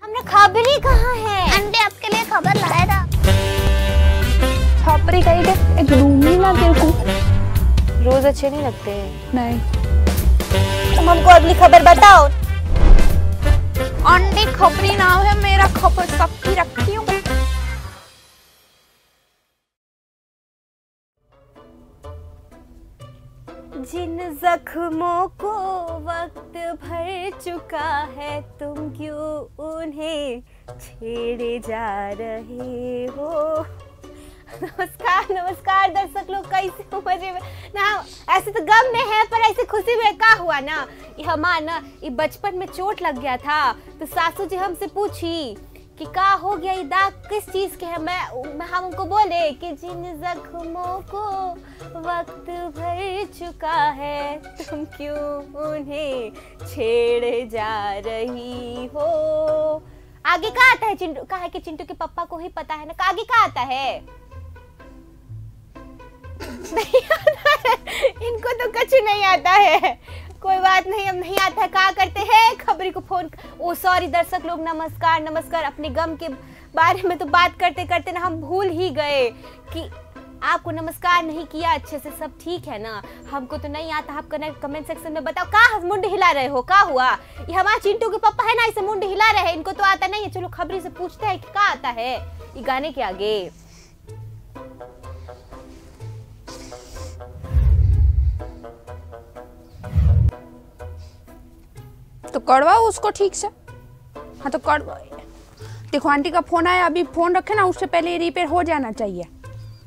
हमरा खबरी कहाँ है? आंटी आपके लिए खबर लाया था। छापरी कहीं के एक रूमी ना तेरे को रोज अच्छे नहीं लगते। नहीं, तुम हमको अगली खबर बताओ। आंटी खबरी नाम है मेरा, खबर सबकी रखती हूँ। जिन जख्मों को वक्त भर चुका है, तुम क्यों उन्हें छेड़े जा रहे हो। नमस्कार नमस्कार दर्शक लोग, कैसे हो? मजे में ना? ऐसे तो गम में है पर ऐसे खुशी में का हुआ ना, ये हमारा ना ये बचपन में चोट लग गया था तो सासू जी हमसे पूछी कि का हो गया, ये दाग किस चीज के है। हम उनको बोले कि जिन जख्मों को वक्त भर चुका है, तुम क्यों उन्हें छेड़े जा रही हो। आगे का आता है चिंटू, कहा है कि चिंटू के पापा को ही पता है ना, आगे का आता है? नहीं आता है, इनको तो कुछ नहीं आता है। कोई बात नहीं, अब नहीं आता है, क्या करते हैं खबरी को फोन। ओ सॉरी दर्शक लोग, नमस्कार नमस्कार। अपने गम के बारे में तो बात करते करते ना हम भूल ही गए कि आपको नमस्कार नहीं किया अच्छे से। सब ठीक है ना? हमको तो नहीं आता, आप कमेंट सेक्शन में बताओ। का मुंड हिला रहे हो, का हुआ? ये हमारे चिंटू के पापा है ना, इसे मुंड हिला रहे हैं, इनको तो आता नहीं है। चलो खबरी से पूछते हैं कि का आता है ये गाने के आगे। तो करवाओ उसको ठीक से। हाँ तो करवाओ। देखो आंटी का फोन आया, अभी फोन रखे ना, उससे पहले रिपेयर हो जाना चाहिए।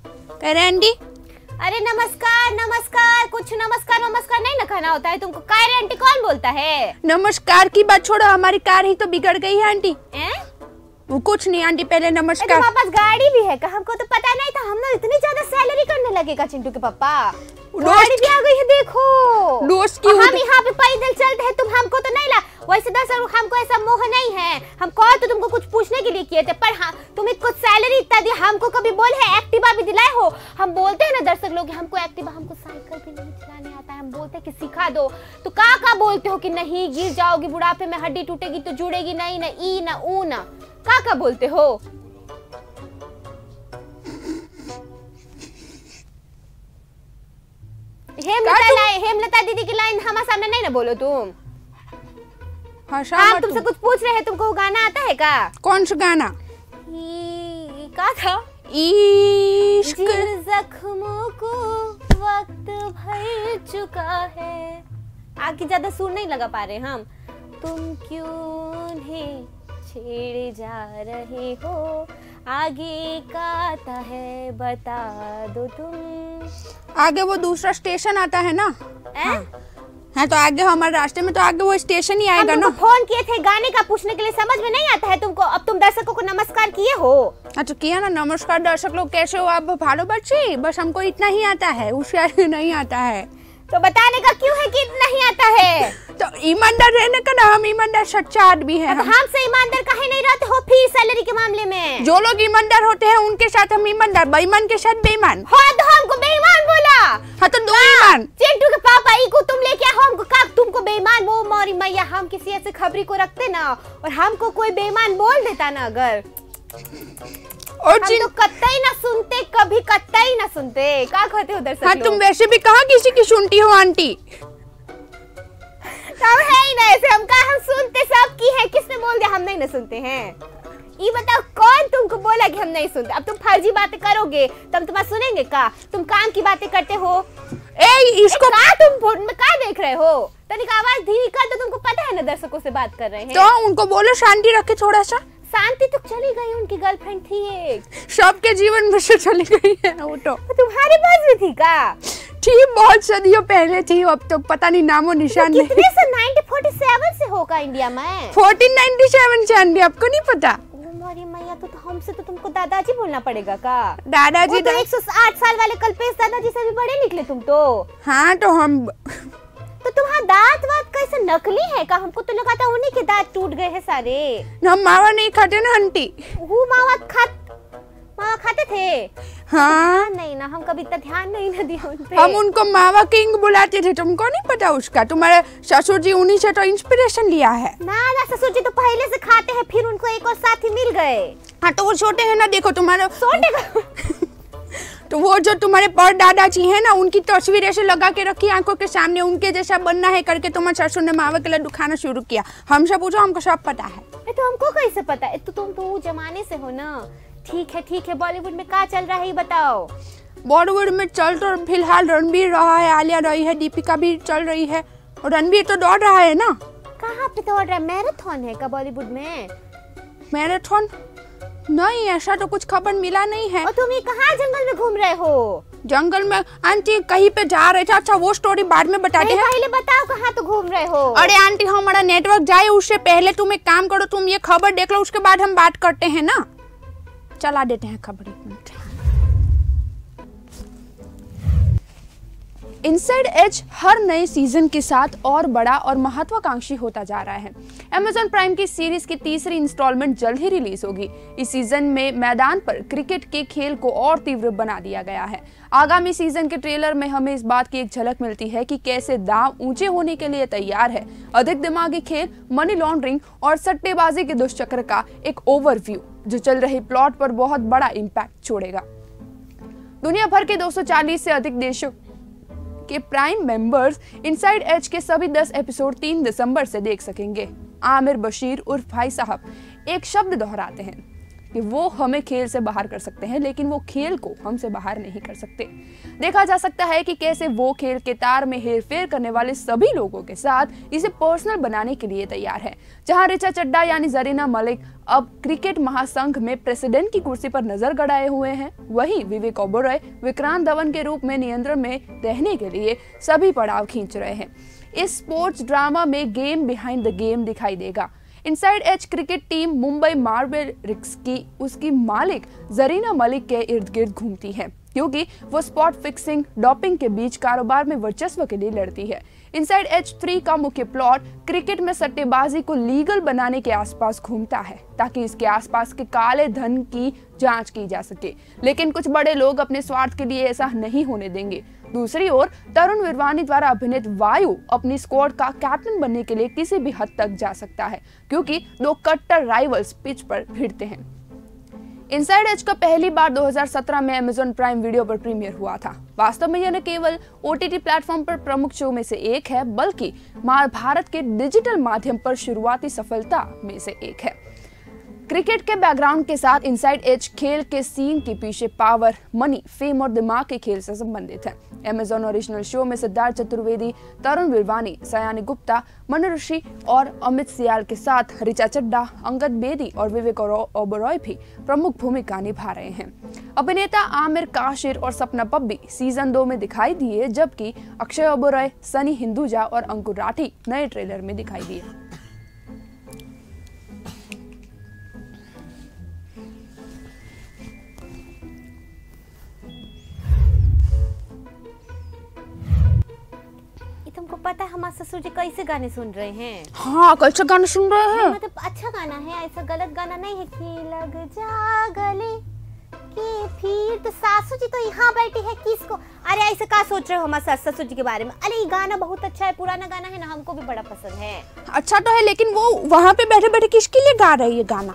कह रहे आंटी? अरे नमस्कार नमस्कार, कुछ नमस्कार नमस्कार नहीं ना कहना होता है तुमको। कह रहे आंटी कौन बोलता है? नमस्कार की बात छोड़ो, हमारी कार ही तो बिगड़ गई है आंटी। वो कुछ नहीं आंटी, पहले नमस्कार। तुम्हारे पास गाड़ी भी है का? हमको तो पता नहीं था। हम लोग इतनी ज्यादा सैलरी करने लगेगा चिंटू के पापा। गाड़ी भी आ गई है, देखो। दोस्त की हम यहाँ पे पैदल चलते हैं, तुम हमको तो नहीं ला। वैसे दरअसल हमको ऐसा मोह नहीं है, हम कॉल तो तुमको कुछ पूछने के लिए किए थे, पर हाँ तुम्हें कुछ सैलरी इतना दी। हमको कभी बोले है एक्टिवा भी दिलाए हो? हम बोलते हैं ना दर्शक लोग, हमको एक्टिवा, हमको साइकिल भी नहीं चलाने आता है। हम बोलते हैं कि सिखा दो, तो का बोलते हो कि नहीं गिर जाओगी, बुढ़ापे में हड्डी टूटेगी तो जुड़ेगी नहीं, ना ई ना ऊ ना, का बोलते हो? हेमलता दीदी की लाइन हमारे सामने नहीं ना बोलो तुम। हाँ, हम तुमसे कुछ पूछ रहे हैं, तुमको गाना आता है का? कौन सा गाना? का था? इश्क जख्मों को वक्त भर चुका है। आगे ज्यादा सुर नहीं लगा पा रहे हम। तुम क्यों उन्हें छेड़े जा रहे हो, आगे का आता है बता दो तुम। आगे वो दूसरा स्टेशन आता है ना? हाँ तो आगे हमारे रास्ते में तो आगे वो स्टेशन ही आएगा ना। फोन किए थे गाने का पूछने के लिए, समझ में नहीं आता है तुमको? अब तुम दर्शकों को नमस्कार किए हो? अच्छा किया ना, नमस्कार दर्शक लोग, कैसे हो आप? भालो बच्ची, बस हमको इतना ही आता है, उससे आगे नहीं आता है। तो बताने का क्यों है कि इतना ही आता है? तो ईमानदार रहने का ना, हम ईमानदार सच्चा आदमी है। हमसे ईमानदार काहे नहीं रहते हो फिर सैलरी के मामले में? जो लोग ईमानदार होते हैं उनके साथ हम ईमानदार, बेईमान के साथ बेईमान। हाँ तो हमको बेईमान बोला? हाँ तो दो ईमान। चिंटू के पापा इको तुम लेके आओ हमको, का तुमको बेईमान? वो मोरी मैया, हम किसी ऐसे खबरी को रखते ना और हमको कोई बेईमान बोल देता ना अगर, और हम तो कतई ना सुनते, कभी कतई ना सुनते। क्या कहते हो दर्शक? हाँ तुम वैसे भी कहाँ किसी की सुनती हो आंटी? हम है ही ना ऐसे, हम कहा हम सुनते सबकी है। किसने बोल दिया हम नहीं ना सुनते हैं? ये बताओ कौन तुमको बोला कि हम नहीं सुनते? अब तुम फर्जी बातें करोगे तो हम तुम्हारा सुनेंगे का? तुम काम की बातें करते हो। इसको तुम क्या देख रहे हो? तनिक आवाज धीमी कर दो, तुमको पता है ना दर्शकों से बात कर रहे हैं। तो उनको बोलो शांति रखे थोड़ा सा। शांति तो चली गई, उनकी गर्लफ्रेंड थी एक, सबके जीवन में से चली गई है वो तो। तुम्हारे पास भी थी का? थी, बहुत सदियों पहले थी, अब तो पता नहीं नामो निशान नहीं। कितने से 1947 से होगा इंडिया में? 1497 से आंटी, आपको नहीं पता? हमारी मैया तो हमसे तो तुमको दादाजी बोलना पड़ेगा का? दादाजी तो 108 साल वाले कल्पेश दादाजी से भी बड़े निकले तुम तो। हाँ तो हम तो तुम्हारा दांत वात कैसे नकली है का? हमको तो लगा था उन्हीं के दांत टूट गए हैं सारे। हम मावा नहीं खाते ना आंटी। वो मावा हाँ खाते थे। हाँ नहीं ना, हम कभी इतना ध्यान नहीं ना दिया उन पे। हम उनको मावा किंग बुलाते थे, तुमको नहीं पता उसका? तुम्हारे ससुर जी उन्हीं से तो इंस्पिरेशन लिया है ना ससुर जी तो पहले से खाते हैं, फिर उनको एक और साथी मिल गए। हाँ तो वो छोटे हैं ना, देखो तुम्हारे छोटे तो वो जो तुम्हारे पर दादाजी है ना, उनकी तस्वीर ऐसे लगा के रखी आंखों के सामने, उनके जैसा बनना है करके तुम्हारे ससुर ने मावा के लड्डू खाना शुरू किया। हमसे पूछो, हमको सब पता है। तो हमको कैसे पता है? तो तुम तो जमाने से हो ना। ठीक है, बॉलीवुड में क्या चल रहा है ये बताओ। बॉलीवुड में चल तो फिलहाल रणबीर रहा है, आलिया रही है, दीपिका भी चल रही है, और रणबीर तो दौड़ रहा है ना। कहाँ पे दौड़ रहा है? मैराथन है क्या बॉलीवुड में? मैराथन नहीं, ऐसा तो कुछ खबर मिला नहीं है। और तुम ये कहाँ जंगल में घूम रहे हो? जंगल में आंटी कहीं पे जा रहे थे। अच्छा वो स्टोरी बाद में बताते हैं, पहले बताओ कहाँ तो घूम रहे हो। अरे आंटी हमारा नेटवर्क जाए उससे पहले तुम एक काम करो, तुम ये खबर देख लो, उसके बाद हम बात करते हैं ना। चला देते हैं खबर, एक मिनट। इनसाइड एज हर नए सीजन के साथ और बड़ा और महत्वाकांक्षी होता जा रहा है। Amazon प्राइम की सीरीज की तीसरी इंस्टॉलमेंट जल्द ही रिलीज होगी। इस सीजन में मैदान पर क्रिकेट के खेल को और तीव्र बना दिया गया है। आगामी सीजन के ट्रेलर में हमें इस बात की एक झलक मिलती है कि कैसे दांव ऊंचे होने के लिए तैयार है। अधिक दिमागी खेल, मनी लॉन्ड्रिंग और सट्टेबाजी के दुष्चक्र का एक ओवरव्यू जो चल रही प्लॉट पर बहुत बड़ा इम्पैक्ट छोड़ेगा। दुनिया भर के 240 से अधिक देशों के प्राइम मेंबर्स इनसाइड एज के सभी 10 एपिसोड 3 दिसंबर से देख सकेंगे। आमिर बशीर उर्फ भाई साहब एक शब्द दोहराते हैं कि वो हमें खेल से बाहर कर सकते हैं, लेकिन वो खेल को हमसे बाहर नहीं कर सकते। देखा जा सकता है कि कैसे वो खेल के तार में हेरफेर करने वाले सभी लोगों के साथ इसे पर्सनल बनाने के लिए तैयार है। जहां ऋचा चड्ढा यानी जरीना मलिक अब क्रिकेट महासंघ में प्रेसिडेंट की कुर्सी पर नजर गड़ाए हुए हैं, वहीं विवेक ओबेरॉय विक्रांत धवन के रूप में नियंत्रण में रहने के लिए सभी पड़ाव खींच रहे हैं। इस स्पोर्ट्स ड्रामा में गेम बिहाइंड द गेम दिखाई देगा। Inside edge cricket team Mumbai Mavericks की उसकी मालिक जरीना मलिक के इर्द गिर्द घूमती है, क्योंकि वो स्पॉट फिक्सिंग, डॉपिंग के बीच कारोबार में वर्चस्व के लिए लड़ती है। इनसाइड एज 3 का मुख्य प्लॉट क्रिकेट में सट्टेबाजी को लीगल बनाने के आसपास घूमता है, ताकि इसके आसपास के काले धन की जांच की जा सके। लेकिन कुछ बड़े लोग अपने स्वार्थ के लिए ऐसा नहीं होने देंगे। दूसरी ओर तरुण विरवानी द्वारा अभिनीत वायु अपनी स्क्वाड का कैप्टन बनने के लिए किसी भी हद तक जा सकता है, क्योंकि दो कट्टर राइवल्स पिच पर भिड़ते हैं। इनसाइड एज का पहली बार 2017 में Amazon प्राइम वीडियो पर प्रीमियर हुआ था। वास्तव में यह न केवल OTT प्लेटफॉर्म पर प्रमुख शो में से एक है, बल्कि भारत के डिजिटल माध्यम पर शुरुआती सफलता में से एक है। क्रिकेट के बैकग्राउंड के साथ इनसाइड एज खेल के सीन के पीछे पावर, मनी, फेम और दिमाग के खेल से संबंधित है। Amazon ओरिजिनल शो में सिद्धार्थ चतुर्वेदी, तरुण विरवानी, सयानी गुप्ता, मनु ऋषि और अमित सियाल के साथ ऋचा चड्ढा, अंगद बेदी और विवेक ओबेरॉय भी प्रमुख भूमिका निभा रहे हैं। अभिनेता आमिर काशिर और सपना पब्बी सीजन 2 में दिखाई दिए, जबकि अक्षय ओबेरॉय, सनी हिंदुजा और अंकुर राठी नए ट्रेलर में दिखाई दिए। तुमको पता है हमारे ससुर जी कैसे गाने सुन रहे हैं? हाँ, कैसे गाने सुन रहे हैं? मतलब अच्छा गाना है, ऐसा गलत गाना नहीं है कि लग जा गले कि फिर तो सासू जी तो यहाँ बैठी है किसको। अरे ऐसे क्या सोच रहे हो हमारे ससुर जी के बारे में? अरे ये गाना बहुत अच्छा है, पुराना गाना है ना, हमको भी बड़ा पसंद है। अच्छा तो है, लेकिन वो वहाँ पे बैठे बैठे किसके लिए गा रही है गाना?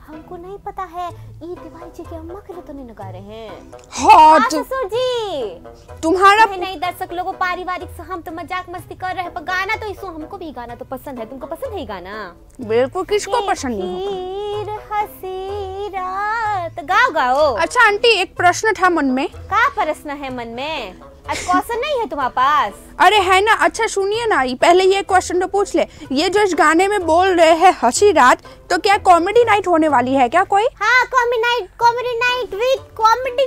हमको नहीं पता है, ये तिवारी जी की अम्मा के लिए तो नहीं गा रहे हैं। हाँ ससुर जी तुम्हारा नहीं, दर्शक लोगों पारिवारिक से हम तो मजाक मस्ती कर रहे हैं, पर गाना तो इसको हमको भी गाना तो पसंद है। तुमको पसंद है गाना? बिल्कुल, किसको पसंद नहीं होगा? हंसी रात गाओ गाओ। अच्छा आंटी, एक प्रश्न था मन में। क्या प्रश्न है मन में? आज क्वेश्चन नहीं है तुम्हारे पास? अरे है ना। अच्छा सुनिए ना, पहले ये क्वेश्चन तो पूछ ले। ये जो इस गाने में बोल रहे हैं हंसी रात, तो क्या कॉमेडी नाइट होने वाली है क्या कोई? हाँ, कॉमेडी नाइट विद कॉमेडी।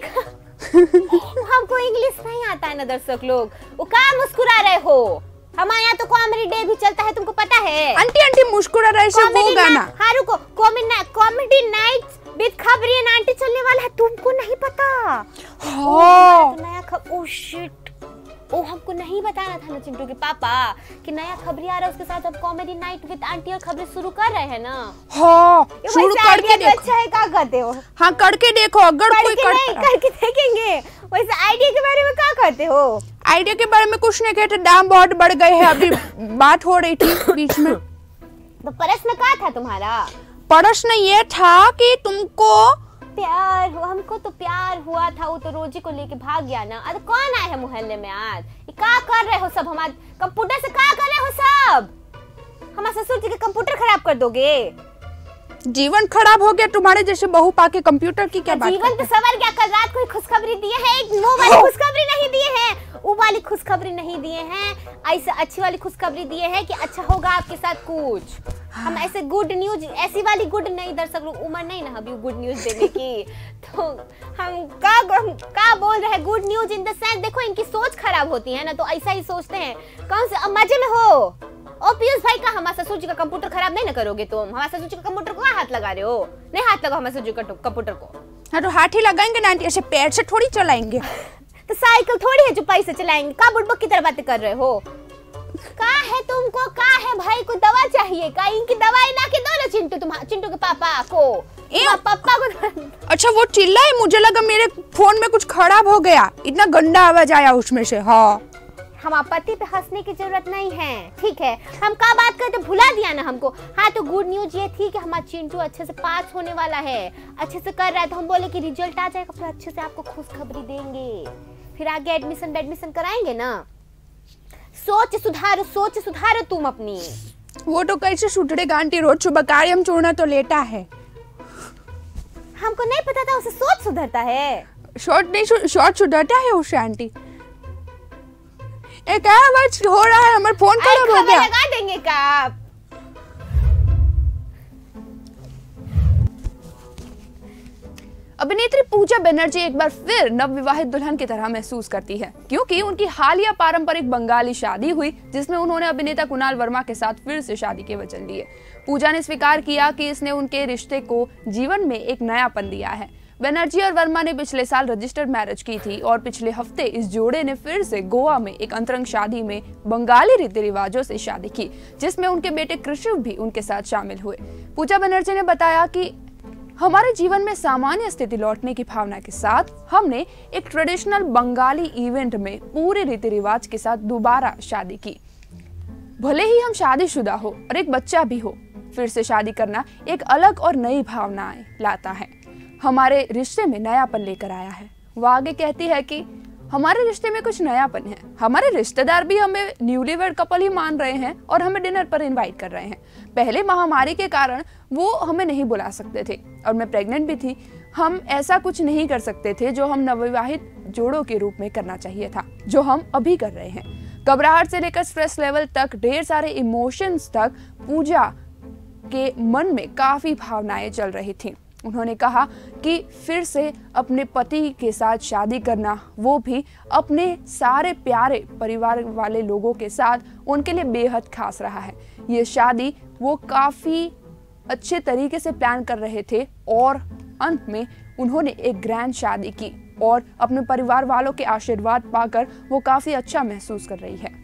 हमको इंग्लिश नहीं आता है ना दर्शक लोग, वो क्या मुस्कुरा रहे हो? हमारे यहाँ तो कॉमेडी डे भी चलता है, तुमको पता है? आंटी मुस्कुरा रहे से वो गाना। हाँ रुको, कॉमेडी नाइट विद खबरी आंटी चलने वाला है, तुमको नहीं पता? हाँ। नया ओह शिट, ओ हमको नहीं बताना था ना चिंटू के पापा कि नया खबरी आ रहा है, उसके साथ अब कॉमेडी नाइट विद आंटी और खबरें शुरू कर रहे हैं ना। हाँ शुरू करके देखो। अच्छा है, क्या करते हो? हाँ करके देखो, अगर कोई करके देखेंगे। वैसे आइडिया के बारे में क्या कहते हो? आइडिया के बारे में कुछ नहीं कहते, दाम बहुत बढ़ गए हैं, अभी बात हो रही थी बीच में। तो प्रश्न क्या था तुम्हारा? प्रश्न ये था कि तुमको प्यार हो, हमको तो प्यार हुआ था, वो तो रोजी को लेके भाग गया ना। अरे कौन आए है मोहल्ले में आज? ये क्या कर रहे हो सब? हमारे कंप्यूटर से क्या कर रहे हो सब? हमारे ससुर जी के कंप्यूटर खराब कर दोगे। जीवन खराब हो गया तुम्हारे जैसे बहू पाके कंप्यूटर की क्या बात? जीवन तो सवर गया। कल रात को खुशखबरी दिए है, वो वाली खुशखबरी नहीं दिए हैं, वो वाली खुशखबरी नहीं दिए हैं, ऐसे अच्छी वाली खुशखबरी दिए हैं कि अच्छा होगा आपके साथ कुछ। हम ऐसे गुड न्यूज, ऐसी वाली गुड नहीं, दर्शक लोग उम्र नहीं ना अभी गुड न्यूज देने की, तो हम का बोल रहे हैं good news in the sense. देखो इनकी सोच खराब होती है ना, तो ऐसा ही सोचते हैं। कौन से मजे में हो? ओ पीयूष भाई का हमारे ससुर जी का कंप्यूटर खराब नहीं ना करोगे तुम? हमारे ससुर जी का कंप्यूटर को हाथ लगा रहे हो? नहीं हाथ लगाओ हमारे ससुर जी का कंप्यूटर को। हाँ तो हाथ ही लगाएंगे ना, ऐसे पैर से थोड़ी चलाएंगे। तो साइकिल थोड़ी है जो पैसे चलाएंगे। का बुड़बक की तरह बातें कर रहे हो? का है तुमको? का है भाई को दवा चाहिए? का इनकी दवाई ला के दो ना चिंटू के पापा को। पापा को अच्छा वो चिल्लाए, मुझे लगा मेरे फोन में कुछ खराब हो गया, इतना गंदा आवाज आया उसमें से। हाँ हम पति पे हंसने की जरूरत नहीं है, ठीक है? हम क्या बात करते भुला दिया ना हमको। हाँ तो गुड न्यूज ये थी कि हमारा चिंटू अच्छे से पास होने वाला है, अच्छे से कर रहा है, तो हम बोले कि रिजल्ट आ जाएगा फिर अच्छे से आपको खुशखबरी देंगे, फिर आगे एडमिशन कराएंगे ना। सोच सुधारो तुम अपनी। वो तो कैसे सुधरेगा आंटी, रोज सुबह कायम चूर्णा तो लेता है। हमको नहीं पता था उसे सोच सुधरता है। शॉर्ट सुधरता है उसे आंटी। क्या आवाज हो रहा है? हमारा फोन खराब हो गया। लगा देंगे का आप? अभिनेत्री पूजा बनर्जी एक बार फिर नवविवाहित दुल्हन की तरह महसूस करती है, क्योंकि उनकी हालिया पारंपरिक बंगाली शादी हुई जिसमें उन्होंने अभिनेता कुणाल वर्मा के साथ फिर से शादी के वचन लिए। पूजा ने स्वीकार किया कि इसने उनके रिश्ते को जीवन में एक नयापन दिया है। बनर्जी और वर्मा ने पिछले साल रजिस्टर्ड मैरिज की थी और पिछले हफ्ते इस जोड़े ने फिर से गोवा में एक अंतरंग शादी में बंगाली रीति रिवाजों से शादी की, जिसमें उनके बेटे कृष्ण भी उनके साथ शामिल हुए। पूजा बनर्जी ने बताया कि हमारे जीवन में सामान्य स्थिति लौटने की भावना के साथ हमने एक ट्रेडिशनल बंगाली इवेंट में पूरे रीति रिवाज के साथ दोबारा शादी की। भले ही हम शादीशुदा हो और एक बच्चा भी हो, फिर से शादी करना एक अलग और नई भावनाएं लाता है, हमारे रिश्ते में नयापन लेकर आया है। वो आगे कहती है कि हमारे रिश्ते में कुछ नयापन है, हमारे रिश्तेदार भी हमें न्यूलीवेड कपल ही मान रहे हैं और हमें डिनर पर इनवाइट कर रहे हैं। पहले महामारी के कारण वो हमें नहीं बुला सकते थे और मैं प्रेग्नेंट भी थी। हम ऐसा कुछ नहीं कर सकते थे जो हम नवविवाहित जोड़ों के रूप में करना चाहिए था, जो हम अभी कर रहे हैं। घबराहट से लेकर स्ट्रेस लेवल तक, ढेर सारे इमोशंस तक पूजा के मन में काफी भावनाएं चल रही थी। उन्होंने कहा कि फिर से अपने पति के साथ शादी करना, वो भी अपने सारे प्यारे परिवार वाले लोगों के साथ, उनके लिए बेहद खास रहा है। ये शादी वो काफ़ी अच्छे तरीके से प्लान कर रहे थे और अंत में उन्होंने एक ग्रैंड शादी की और अपने परिवार वालों के आशीर्वाद पाकर वो काफ़ी अच्छा महसूस कर रही है।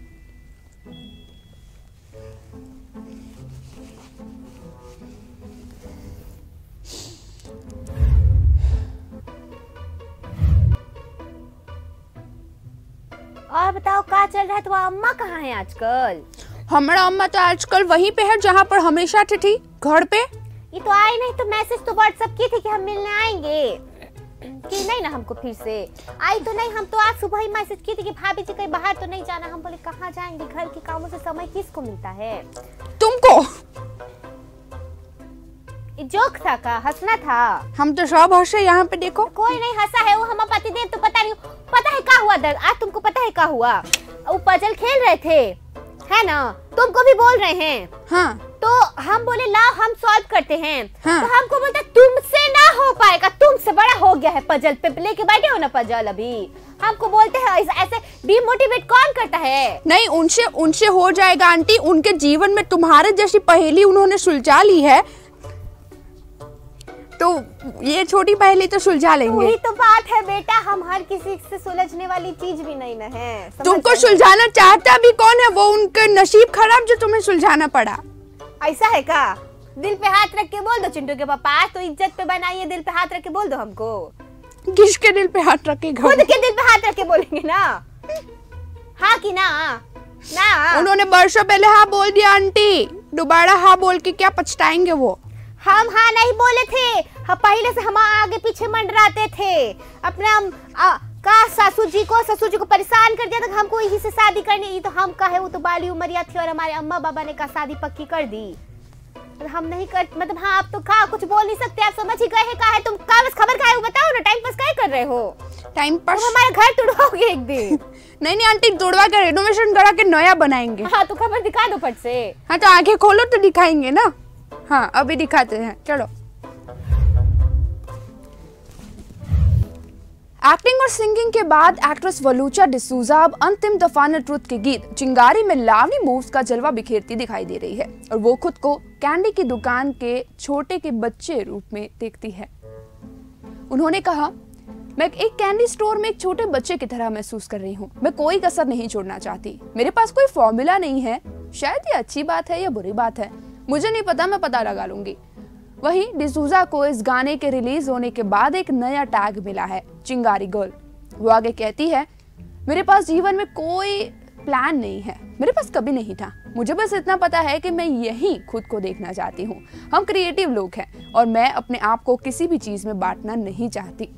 और बताओ क्या चल रहा है? तो अम्मा कहाँ है आजकल? हमारा अम्मा तो आजकल वहीं पे है जहाँ पर हमेशा थी, घर पे। ये तो आई नहीं, तो मैसेज तो व्हाट्सएप की थी कि हम मिलने आएंगे कि नहीं ना। हमको फिर से आई तो नहीं, हम तो आज सुबह ही मैसेज की थी कि भाभी जी कहीं बाहर तो नहीं जाना। हम बोले कहाँ जाएंगे, घर के कामों से समय किसको मिलता है? तुमको जोक था का? हंसना था? हम तो सब हंसे, यहाँ पे देखो कोई नहीं हंसा है। वो हम पतिदेव तो पता नहीं, पता है क्या हुआ दर्द आज तुमको? पता है क्या हुआ? वो पजल खेल रहे थे, है ना? तुमको भी बोल रहे हैं। हाँ। तो हम बोले लाओ हम सॉल्व करते हैं। हाँ। तो हमको बोलता तुमसे ना हो पाएगा, तुमसे बड़ा हो गया है पजल, पे लेके बैठे हो ना पजल अभी। हमको बोलते हैं ऐसे डिमोटिवेट कौन करता है? नहीं, उनसे हो जाएगा आंटी। उनके जीवन में तुम्हारे जैसी पहेली उन्होंने सुलझा ली है। तो ये छोटी पहेली तो सुलझा लेंगे। वही तो बात है बेटा, हम हर किसी से सुलझने वाली चीज भी नहीं न है। तुमको सुलझाना चाहता भी कौन है? वो उनका नसीब खराब जो तुम्हें सुलझाना पड़ा। ऐसा है का? दिल पे हाथ रख के बोल दो चिंटू के पापा, तो इज्जत पे बनाइए, दिल पे हाथ रख के बोल दो हमको। किसके दिल पे हाथ रख के? खुद के दिल पे हाथ रख के बोलेंगे ना, हाँ कि ना? ना उन्होंने वर्षों पहले हाँ बोल दिया आंटी, दोबारा हाँ बोल के क्या पछताएंगे वो? हम हाँ नहीं बोले थे, हम पहले से हम आगे पीछे मंडराते थे अपना का ससुर जी को परेशान कर दिया था, हमको यही से शादी करनी। ये तो हम कहे, वो तो बाली उमरिया थी और हमारे अम्मा बाबा ने का शादी पक्की कर दी। हम नहीं कर, मतलब हाँ आप तो का कुछ बोल नहीं सकते, आप समझ ही गए हैं। का है तुम का बस खबर का है वो बताओ ना, टाइम पास क्या कर रहे हो? Time pass? हमारे घर तुड़वाओगे एक दिन। नहीं आंटी, तोड़वा के रेनोवेशन करा के नया बनाएंगे। हाँ तो खबर दिखा दो फट से। हाँ तो आंखें खोलो तो दिखाएंगे ना। हाँ अभी दिखाते हैं, चलो। एक्टिंग और सिंगिंग के बाद एक्ट्रेस वलूचा डिसूजा अब अंतिम दफा ट्रुथ के गीत चिंगारी में लावनी मूव्स का जलवा बिखेरती दिखाई दे रही है और वो खुद को कैंडी की दुकान के छोटे के बच्चे रूप में देखती है। उन्होंने कहा, मैं एक कैंडी स्टोर में एक छोटे बच्चे की तरह महसूस कर रही हूँ। मैं कोई कसर नहीं छोड़ना चाहती। मेरे पास कोई फॉर्मूला नहीं है। शायद ये अच्छी बात है या बुरी बात है, मुझे नहीं पता, मैं पता लगा लूंगी। वहीं डिसूजा को इस गाने के रिलीज होने के बाद एक नया टैग मिला है, चिंगारी गर्ल। वो आगे कहती है, मेरे पास जीवन में कोई प्लान नहीं है, मेरे पास कभी नहीं था। मुझे बस इतना पता है कि मैं यही खुद को देखना चाहती हूँ। हम क्रिएटिव लोग हैं और मैं अपने आप को किसी भी चीज में बांटना नहीं चाहती।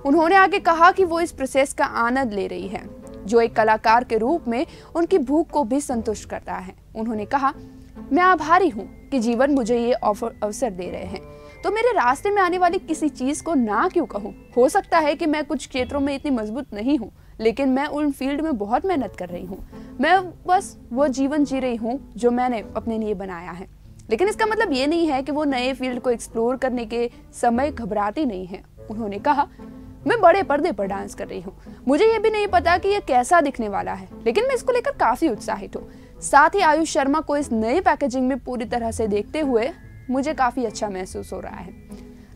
उन्होंने आगे कहा कि वो इस प्रोसेस का आनंद ले रही है, जो एक कलाकार के रूप में उनकी भूख को भी संतुष्ट करता है। उन्होंने कहा, मैं आभारी हूँ कि जीवन मुझे ये अवसर दे रहे हैं, तो मेरे रास्ते में आने वाली किसी चीज को ना क्यों कहूँ। हो सकता है कि मैं कुछ क्षेत्रों में इतनी मजबूत नहीं हूँ, लेकिन मैं उन फील्ड में बहुत मेहनत कर रही हूँ। मैं बस वो जीवन जी रही हूँ जो मैंने अपने लिए बनाया है। लेकिन इसका मतलब ये नहीं है कि वो नए फील्ड को एक्सप्लोर करने के समय घबराती नहीं है। उन्होंने कहा, मैं बड़े पर्दे पर डांस कर रही हूँ। मुझे ये भी नहीं पता कि ये कैसा दिखने वाला है, लेकिन मैं इसको लेकर काफी उत्साहित हूँ। साथ ही आयुष शर्मा को इस नए पैकेजिंग में पूरी तरह से देखते हुए मुझे काफी अच्छा महसूस हो रहा है।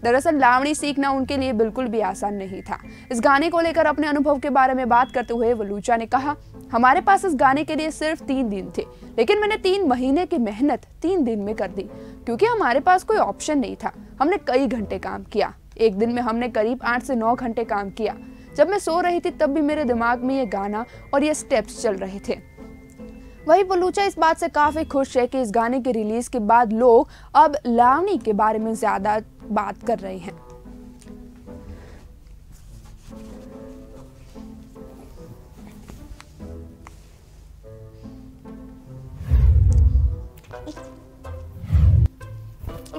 दरअसल लावणी सीखना उनके लिए बिल्कुल भी आसान नहीं था। इस गाने को लेकर अपने अनुभव के बारे में बात करते हुए वलूचा ने कहा, हमारे पास इस गाने के लिए सिर्फ 3 दिन थे, लेकिन मैंने 3 महीने की मेहनत 3 दिन में कर दी, क्योंकि हमारे पास कोई ऑप्शन नहीं था। हमने कई घंटे काम किया। एक दिन में हमने करीब 8 से 9 घंटे काम किया। जब मैं सो रही थी तब भी मेरे दिमाग में ये गाना और ये स्टेप्स चल रहे थे। वही वलूचा इस बात से काफी खुश है कि इस गाने के रिलीज के बाद लोग अब लावणी के बारे में ज्यादा बात कर रहे हैं।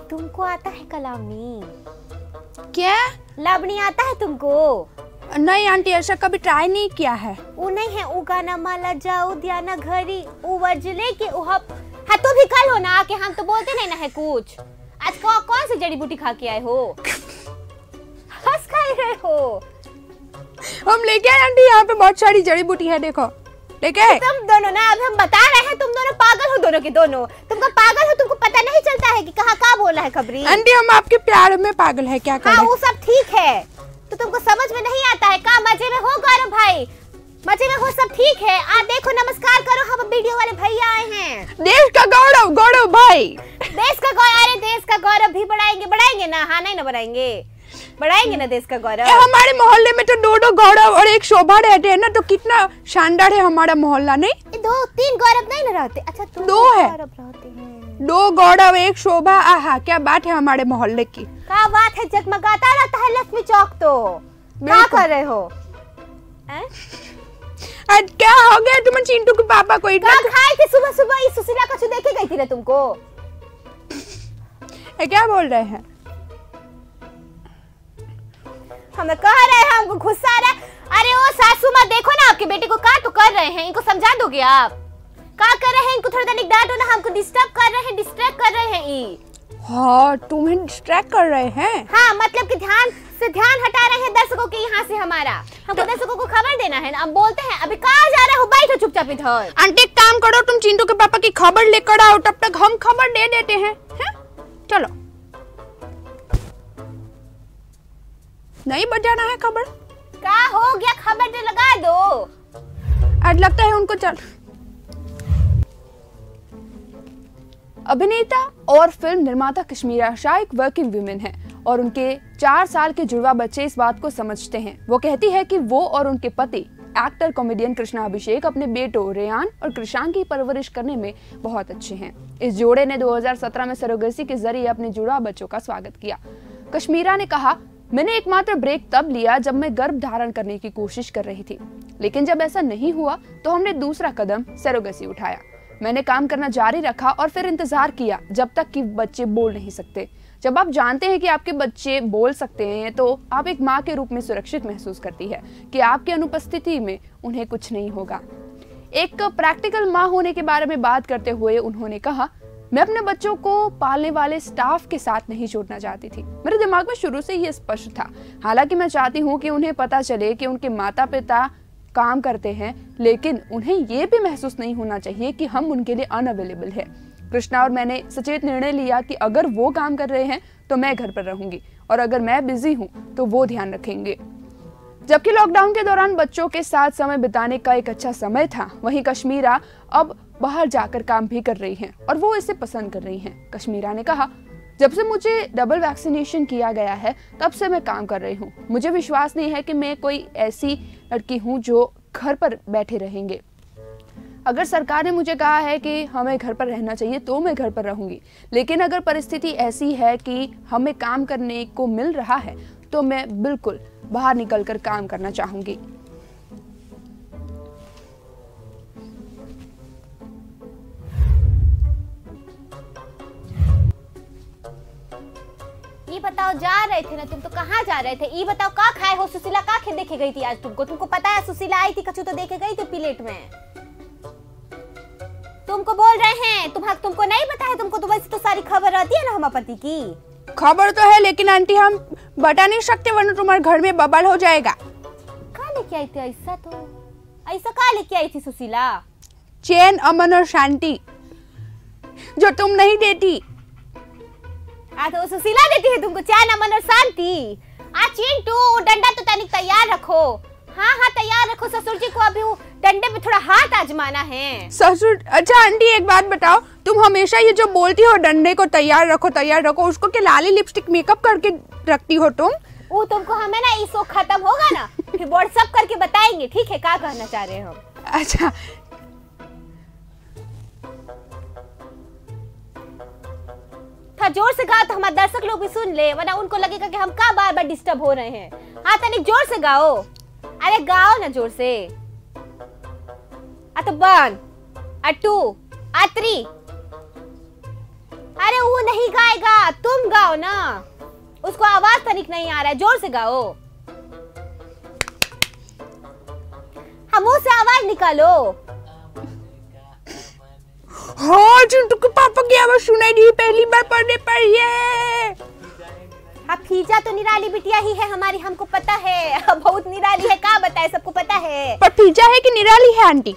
तुमको आता है लावणी? क्या लावणी आता है तुमको? नहीं आंटी, ऐसा कभी ट्राई नहीं किया है। वो नहीं है, वो गाना माला जाओ दियाना घरी उवर्जले के उहप। हाँ तो भी कल हो ना आके, हम तो बोलते नहीं ना है कुछ। आज कौन सी जड़ी बूटी खा के आए हो? हंस खा रहे हो? हम लेके आए आंटी, यहाँ पे बहुत सारी जड़ी बूटी है, देखो लेके। तुम दोनों ना, अभी हम बता रहे हैं, तुम दोनों पागल हो, दोनों के दोनों। तुमको पागल हो, तुमको पता नहीं चलता है कि कहाँ क्या बोला है खबरी। आंटी हम आपके प्यार में पागल है, क्या करें? हाँ वो सब ठीक है, तो तुमको समझ में नहीं आता है का? मजे में हो गौरव भाई, मजे में हो, सब ठीक है। देखो नमस्कार करो, हम वीडियो वाले भैया आए हैं। देश का गौरव, गौरव भाई। देश का गौरव, अरे देश का गौरव भी बढ़ाएंगे ना? हाँ नहीं ना बढ़ाएंगे ना देश का गौरव। हमारे मोहल्ले में तो 2 गौरव और 1 शोभा रहते हैं ना, तो कितना शानदार है हमारा मोहल्ला। नहीं 2-3 गौरव नहीं ना रहते? अच्छा 2 है, गौरव रहते हैं। 2 गौरव 1 शोभा। आहा क्या बात है हमारे मोहल्ले की। क्या बात है, जगमगाता रहता है लक्ष्मी चौक। तो क्या कर रहे हो? क्या हो गया तुम्हें? चिंटू के पापा को इतना खाए थे सुबह इस सुशीला का देखे गई थी ना तुमको। क्या बोल रहे हैं? हम कह रहे हैं, हमको गुस्सा आ रहा है। अरे ओ सासू माँ, देखो ना आपके बेटे को क्या तो कर रहे हैं, इनको समझा दोगे आप? क्या कर रहे हैं? इनको थोड़ा देर डांटो ना, हमको डिस्टर्ब कर रहे हैं। हाँ तुम्हें डिस्ट्रैक्ट कर रहे हैं। हाँ मतलब कि ध्यान हटा रहे हैं दर्शकों के यहाँ से हमारा। हमको दर्शकों को खबर देना है ना। अब बोलते हैं, अभी कहाँ जा रहे हो? बैठो चुपचाप इधर। आंटी एक काम करो, तुम चिंटू के पापा की खबर लेकर आओ, तब तक हम खबर दे देते हैं। चलो नहीं बजाना है खबर? क्या हो गया, खबर तो लगा दो। आज लगता है उनको चल। अभिनेता और फिल्म निर्माता कश्मीरा शाह एक वर्किंग वुमेन है और उनके 4 साल के जुड़वा बच्चे इस बात को समझते हैं। वो कहती है कि वो और उनके पति एक्टर कॉमेडियन कृष्णा अभिषेक अपने बेटों रेयान और कृषांक की परवरिश करने में बहुत अच्छे हैं। इस जोड़े ने 2017 में सरोगेसी के जरिए अपने जुड़वा बच्चों का स्वागत किया। कश्मीरा ने कहा, मैंने एकमात्र ब्रेक तब लिया जब मैं गर्भ धारण करने की कोशिश कर रही थी, लेकिन जब ऐसा नहीं हुआ तो हमने दूसरा कदम सरोगेसी उठाया। मैंने काम करना जारी रखा और फिर इंतजार किया जब तक कि बच्चे बोल नहीं सकते। जब आप जानते हैं कि आपके बच्चे बोल सकते हैं तो आप एक माँ के रूप में सुरक्षित महसूस करती है कि आपकी अनुपस्थिति में उन्हें कुछ नहीं होगा। एक प्रैक्टिकल माँ होने के बारे में बात करते हुए उन्होंने कहा, मैं अपने बच्चों को पालने वाले स्टाफ के साथ नहीं छोड़ना चाहती थी। मेरे दिमाग में शुरू से ये स्पष्ट था। हालांकि मैं चाहती हूँ कि उन्हें पता चले कि उनके माता पिता काम करते हैं, लेकिन उन्हें ये भी महसूस नहीं होना चाहिए कि हम उनके लिए अनअवेलेबल है। कृष्णा और मैंने सचेत निर्णय लिया कि अगर वो काम कर रहे हैं तो मैं घर पर रहूंगी और अगर मैं बिजी हूँ तो वो ध्यान रखेंगे। जबकि लॉकडाउन के दौरान बच्चों के साथ समय बिताने का एक अच्छा समय था, वहीं कश्मीरा अब बाहर जाकर काम भी कर रही हैं और वो इसे पसंद कर रही हैं। कश्मीरा ने कहा, जब से मुझे डबल वैक्सीनेशन किया गया है तब से मैं काम कर रही हूँ। मुझे विश्वास नहीं है कि मैं कोई ऐसी लड़की हूँ जो घर पर बैठे रहेंगे। अगर सरकार ने मुझे कहा है कि हमें घर पर रहना चाहिए तो मैं घर पर रहूंगी, लेकिन अगर परिस्थिति ऐसी है कि हमें काम करने को मिल रहा है तो मैं बिल्कुल बाहर निकलकर काम करना चाहूंगी। ये बताओ, जा रहे थे ना तुम, तो कहाँ जा रहे थे? ये बताओ, का खाए हो? सुशीला का खे देखे गई थी आज तुमको पता है सुशीला आई थी, कछु तो देखे गई थी प्लेट में। तुमको बोल रहे हैं, तुमको नहीं पता है? तुमको तो वैसे तो सारी खबर रहती है ना हमारे पति की। खबर तो है, लेकिन आंटी हम बता नहीं सकते वरना तुम्हारे घर में बबल हो जाएगा। कहाँ लेके आई थी ऐसा? तो ऐसा कहाँ लेके आई थी सुशीला? चैन, अमन और शांति, जो तुम नहीं देती। तो सुशीला देती है तुमको चैन, अमन और शांति। चिंटू, डंडा तो तनिक तैयार रखो। हाँ तैयार रखो, ससुर जी को अभी डंडे पे थोड़ा हाथ आजमाना है। ससुर, अच्छा आंटी एक बात बताओ, तुम हमेशा ये जो बोलती हो डंडे को तैयार रखो, उसको क्या लाली लिपस्टिक मेकअप करके रखती हो तुम? वो तुमको हमें ना इस वक्त खत्म होगा ना फिर व्हाट्सएप करके बताएंगे, ठीक है? क्या कहना चाह रहे हो? अच्छा था, जोर से गाओ तो हमारे दर्शक लोग भी सुन ले, वरना उनको लगेगा कि हम का बार बार डिस्टर्ब हो रहे हैं। हाँ तनिक जोर से गाओ, अरे गाओ ना जोर से। तो 1 2 3। अरे वो नहीं गाएगा, तुम गाओ ना, उसको आवाज तनिक नहीं आ रहा है, जोर से गाओ। हम मुंह से आवाज निकालो। हाँ चिंटू के पापा की आवाज सुनाई दी पहली बार पढ़ने पर। ये फीजा तो निराली बिटिया ही है हमारी, हमको पता है, बहुत निराली है, क्या बताए, सबको पता है। पर फीजा है कि निराली है आंटी?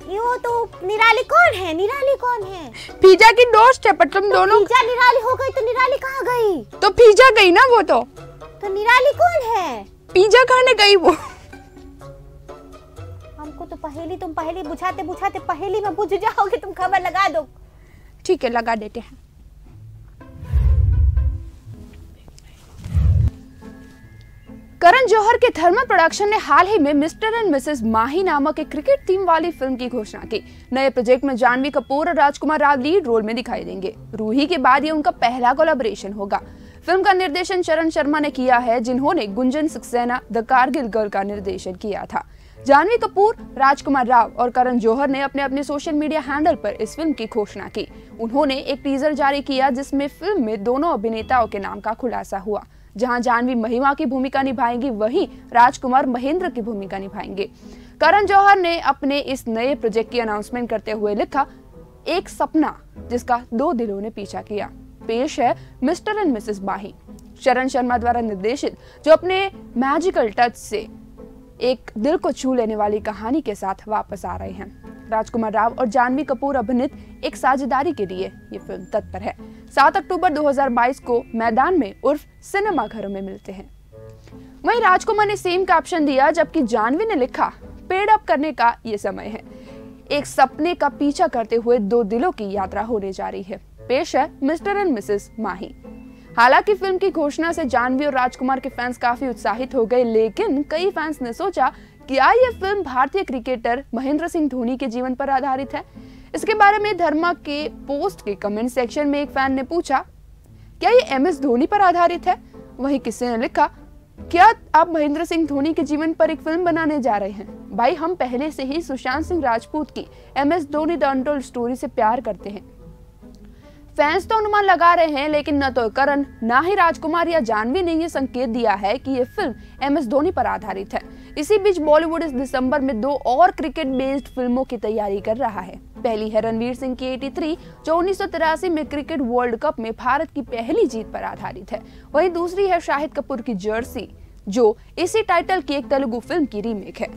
यो तो निराली कौन है? निराली कौन है? फीजा की दोस्त है, पर तुम दोनों। फीजा निराली हो गई तो निराली कहाँ गई? तो फीजा गई ना वो तो निराली कौन है? पिज्जा खाने गई वो। हमको तो तुम पहेली बुझाते बुझाते पहेली में बुझ जाओगे। तुम खबर लगा दो। ठीक है, लगा देते हैं। करण जौहर के थर्मल प्रोडक्शन ने हाल ही में मिस्टर एंड मिसेस माही नामक एक क्रिकेट थीम वाली फिल्म की घोषणा की। नए प्रोजेक्ट में जानवी कपूर और राजकुमार राव लीड रोल में दिखाई देंगे। रूही के बाद ये उनका पहला कोलैबोरेशन होगा। फिल्म का निर्देशन चरण शर्मा ने किया है, जिन्होंने गुंजन सक्सेना द कारगिल गर्ल का निर्देशन किया था। जानवी कपूर, राजकुमार राव और करण जौहर ने अपने अपने सोशल मीडिया हैंडल पर इस फिल्म की घोषणा की। उन्होंने एक टीजर जारी किया जिसमें फिल्म में दोनों अभिनेताओं के नाम का खुलासा हुआ। जहां जानवी महिमा की भूमिका निभाएंगी, वहीं राजकुमार महेंद्र की भूमिका निभाएंगे। करण जौहर ने अपने इस नए प्रोजेक्ट की अनाउंसमेंट करते हुए लिखा, एक सपना जिसका 2 दिलों ने पीछा किया। पेश है मिस्टर एंड मिसेस माही, चरण शर्मा द्वारा निर्देशित, जो अपने मैजिकल टच से एक दिल को छू लेने वाली कहानी के साथ वापस आ रहे हैं। राजकुमार राव और जानवी कपूर अभिनीत एक साझेदारी के लिए ये फिल्म तत्पर है। 7 अक्टूबर 2022 को मैदान में उर्फ सिनेमा घरों में मिलते हैं। वहीं राजकुमार ने सेम कैप्शन दिया, जबकि जानवी ने लिखा, पेड अप करने का ये समय है। एक सपने का पीछा करते हुए दो दिलों की यात्रा होने जा रही है। पेश है मिस्टर एंड मिसेस माही। हालांकि फिल्म की घोषणा से जानवी और राजकुमार के फैंस काफी उत्साहित हो गए, लेकिन कई फैंस ने सोचा क्या ये फिल्म भारतीय क्रिकेटर महेंद्र सिंह धोनी के जीवन पर आधारित है। इसके बारे में धर्मा के पोस्ट के कमेंट सेक्शन में एक फैन ने पूछा, क्या ये MS धोनी पर आधारित है? वहीं किसी ने लिखा, क्या आप महेंद्र सिंह धोनी के जीवन पर एक फिल्म बनाने जा रहे हैं? भाई, हम पहले से ही सुशांत सिंह राजपूत की MS Dhoni the untold story से प्यार करते हैं। फैंस तो अनुमान लगा रहे हैं, लेकिन न तो करण, ना ही राजकुमार या जानवी ने ये संकेत दिया है कि ये फिल्म MS धोनी पर आधारित है। इसी बीच बॉलीवुड इस दिसंबर में 2 और क्रिकेट बेस्ड फिल्मों की तैयारी कर रहा है। पहली है रणवीर सिंह की 83, जो 1983 में क्रिकेट वर्ल्ड कप में भारत की पहली जीत पर आधारित है। वहीं दूसरी है शाहिद कपूर की जर्सी, जो इसी टाइटल की एक तेलुगु फिल्म की रीमेक है।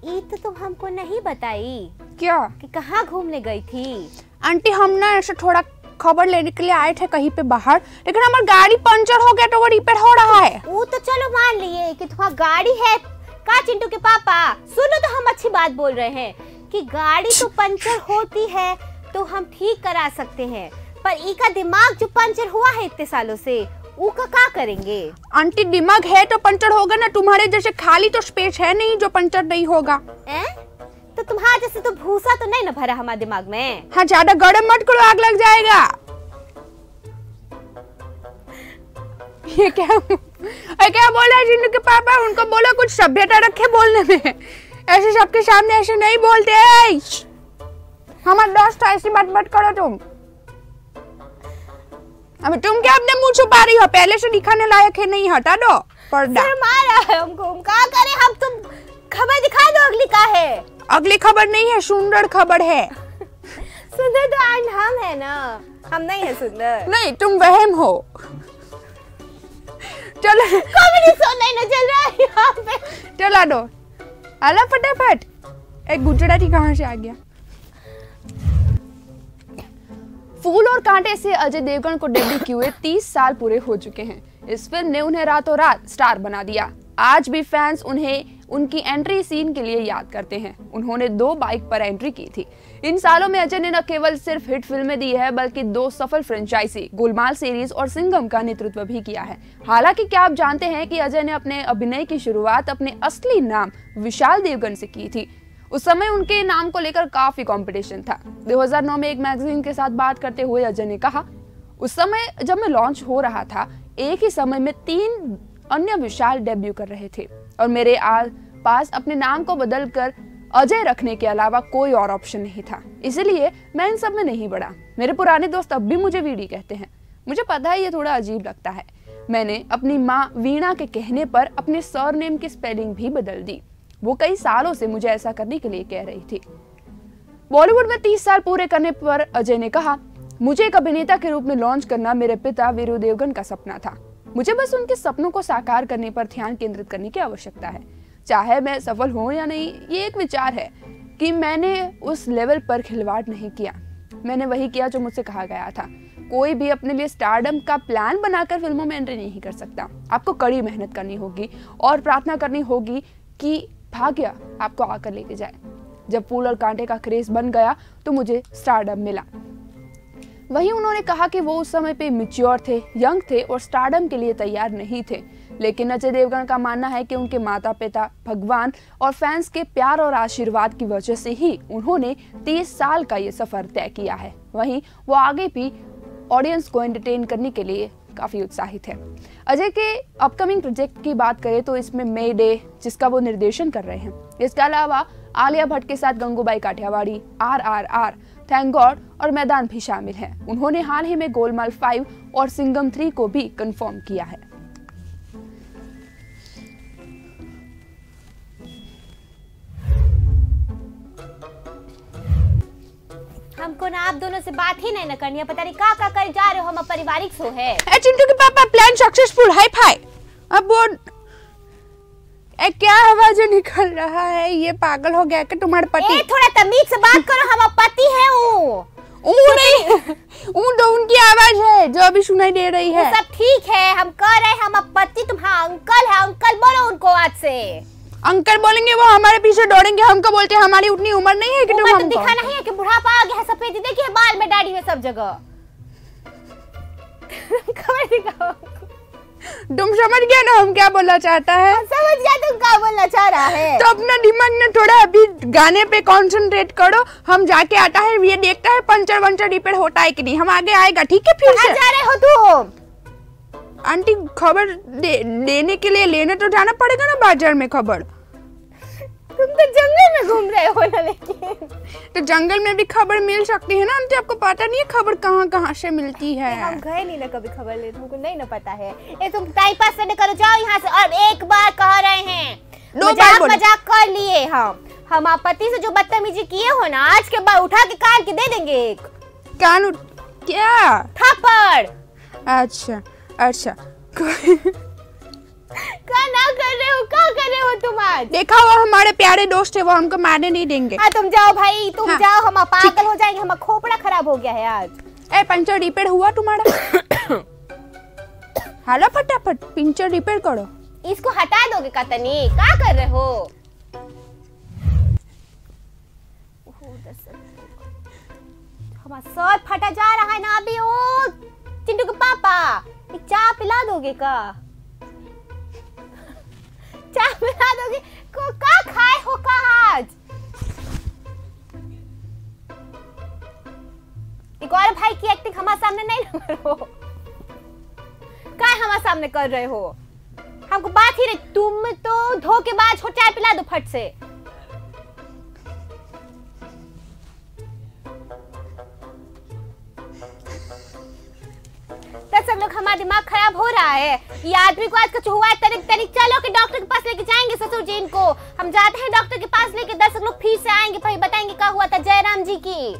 ईद तो तुम हमको नहीं बताई क्या कि कहाँ घूमने गई थी? आंटी, हम ना ऐसे थोड़ा खबर लेने के लिए आए थे कहीं पे बाहर, लेकिन हमारी गाड़ी पंचर हो गया तो वो रिपेयर हो रहा है। वो तो चलो मान लिए कि तुम्हारी गाड़ी है का चिंटू के पापा। सुनो तो, हम अच्छी बात बोल रहे हैं कि गाड़ी तो पंचर होती है तो हम ठीक करा सकते हैं, पर इका दिमाग जो पंचर हुआ है इतने सालों से, वो का करेंगे? आंटी, दिमाग है तो पंचर होगा ना, तुम्हारे जैसे खाली तो स्पेस है नहीं जो पंचर नहीं होगा। तो तुम्हारे जैसे तो भूसा तो नहीं ना भरा हमारे दिमाग में। हाँ, ज्यादा गरम मत करो, आग लग जाएगा। ये क्या बोला जिन्नू के पापा? उनको बोलो कुछ सभ्यता रखे बोलने में, ऐसे सबके सामने ऐसे नहीं बोलते। हमारे दोस्त ऐसी बात मत करो तुम। अबे तुम क्या अपने मुंह छुपा रही हो? पहले से दिखाने लायक है नहीं, हटा दो पर्दा। मारा है हमको, हम क्या करें? हम तुम खबर दिखा दो, अगली का है? अगली खबर नहीं है, सुंदर खबर है। सुंदर तो आज हम है ना, हम नहीं है सुंदर। नहीं, तुम वहम हो। चलो, कॉमेडी शो नहीं ना चल रहा है यहाँ पे। चला दो, आला फटाफट। एक गुजराती कहाँ से आ गया? फूल और कांटे से अजय देवगन को डेब्यू किए हुए 30 साल पूरे हो चुके हैं। इस फिल्म ने उन्हें रातों रात स्टार बना दिया। आज भी फैंस उन्हें उनकी एंट्री सीन के लिए याद करते हैं। उन्होंने 2 बाइक पर एंट्री की थी। इन सालों में अजय ने न केवल सिर्फ हिट फिल्में दी है, बल्कि 2 सफल फ्रेंचाइजी गोलमाल सीरीज और सिंघम का नेतृत्व भी किया है। हालांकि क्या आप जानते हैं कि अजय ने अपने अभिनय की शुरुआत अपने असली नाम विशाल देवगन से की थी। उस समय उनके नाम को लेकर काफी कंपटीशन था। 2009 में एक मैगजीन के साथ बात करते हुए अजय ने कहा, उस समय जब मैं लॉन्च हो रहा था, एक ही समय में 3 अन्य विशाल डेब्यू कर रहे थे और मेरे पास अपने नाम को बदलकर अजय रखने के अलावा कोई और ऑप्शन नहीं था। इसलिए मैं इन सब में नहीं बढ़ा। मेरे पुराने दोस्त अब भी मुझे वीडी कहते हैं। मुझे पता है ये थोड़ा अजीब लगता है। मैंने अपनी माँ वीणा के कहने पर अपने सरनेम की स्पेलिंग भी बदल दी। वो कई सालों से मुझे ऐसा करने के लिए कह रही थी। बॉलीवुड में 30 साल पूरे करने पर अजय ने कहा, मुझे एक अभिनेता के रूप में लॉन्च करना मेरे पिता वीरू देवगन का सपना था। मुझे बस उनके सपनों को साकार करने पर ध्यान केंद्रित करने की आवश्यकता है। चाहे मैं सफल हूं या नहीं, ये एक विचार है कि मैंने उस लेवल पर खिलवाड़ नहीं किया। मैंने वही किया जो मुझसे कहा गया था। कोई भी अपने लिए स्टारडम का प्लान बनाकर फिल्मों में एंट्री नहीं कर सकता। आपको कड़ी मेहनत करनी होगी और प्रार्थना करनी होगी कि भाग्य आपको आकर लेके जाए। जब फूल और कांटे का क्रेज बन गया तो मुझे स्टारडम मिला। वहीं उन्होंने कहा कि वो उस समय पे मैच्योर थे, यंग थे और स्टारडम के लिए तैयार नहीं थे। लेकिन अजय देवगन का मानना है कि उनके माता पिता, भगवान और फैंस के प्यार और आशीर्वाद की वजह से ही उन्होंने 30 साल का ये सफर तय किया है। वहीं वो आगे भी ऑडियंस को एंटरटेन करने के लिए काफी उत्साहित है। अजय के अपकमिंग प्रोजेक्ट की बात करें तो इसमें मे डे, जिसका वो निर्देशन कर रहे हैं, इसके अलावा आलिया भट्ट के साथ Gangubai Kathiawadi, RRR, Thank God और मैदान भी शामिल हैं। उन्होंने हाल ही में गोलमाल 5 और सिंघम 3 को भी कंफर्म किया है। हमको ना आप दोनों से बात ही नहीं करनी है। पता नहीं क्या कर जा रहे हो। हम पारिवारिक शो है। चिंटू के पापा, प्लान सक्सेसफुल, हाई फाई। अब वो क्या आवाज निकल रहा है? ये पागल हो गया क्या तुम्हारे पति? थोड़ा तमीज से बात करो, हम पति है तो उनकी आवाज है जो अभी सुनाई दे रही है। सब ठीक है, हम कह रहे हैं हम पति तुम्हारा अंकल है। अंकल बोलो उनको आज से। अंकल बोलेंगे वो हमारे पीछे दौड़ेंगे, हमको बोलते हैं हमारी उतनी उम्र नहीं है कि तुम हमको दिखाना है कि बुढ़ापा आ गया है, सफेदी देखिए बाल में, दाढ़ी में, सब जगह। खबर दिखाओ। तुम समझ गया ना हम क्या बोलना चाहता है? समझ गया तुम क्या बोलना चाह रहा है। तो अपना दिमाग में थोड़ा अभी गाने पे कंसंट्रेट करो। हम जाके आता है ये देखता है पंचर वंचर रिपेयर होता है कि नहीं, हम आगे आएगा। ठीक है फिर से जा रहे हो तुम? आंटी खबर लेने के लिए लेने तो जाना पड़ेगा ना बाजार में खबर। तुम तो जंगल में घूम रहे हो ना। लेकिन तो जंगल में भी खबर मिल सकती है ना आंटी, आपको पता नहीं है खबर कहाँ कहाँ से मिलती है? हम गए नहीं ना कभी खबर ले, तुमको नहीं ना पता है। ये तुम टाइम पास करने करो, जाओ यहाँ से। और एक बार कह रहे हैं, मजाक कर लिए हम पति से जो बदतमीजी किए हो ना, आज के बाद उठा के कान के दे देंगे एक कान। क्या थप्पड़? अच्छा क्या ना कर रहे हो, क्या कर रहे हो तुम आज? देखा वो हमारे प्यारे दोस्त है, वो हमको मारने नहीं देंगे। हाँ तुम जाओ भाई, तुम जाओ, हम पागल हो जाएंगे, हमारा खोपड़ा खराब हो गया है आज। पंचर रिपेयर हुआ तुम्हारा? हालो फटाफट पंचर रिपेयर करो। इसको हटा दोगे कतनी? क्या कर रहे हो? हमारा सर फटा जा रहा है ना अभी। ओ चिंटू के पापा, एक चाय पिला दोगे का? चाय पिला दोगे को? क्या खाए हो का आज? एक और भाई की एक्टिंग हमारे सामने नहीं करो। क्या हमारे सामने कर रहे हो? हमको बात ही रही। तुम तो धोखेबाज हो, चाय पिला दो फट से। सब लोग हमारा दिमाग खराब हो रहा है। ये आदमी को आज कुछ हुआ है, तनिक चलो कि डॉक्टर के पास लेके जाएंगे ससुर जी इनको। हम जाते हैं डॉक्टर के पास लेके, 10 लोग फिर से आएंगे, फिर बताएंगे क्या हुआ था जयराम जी की।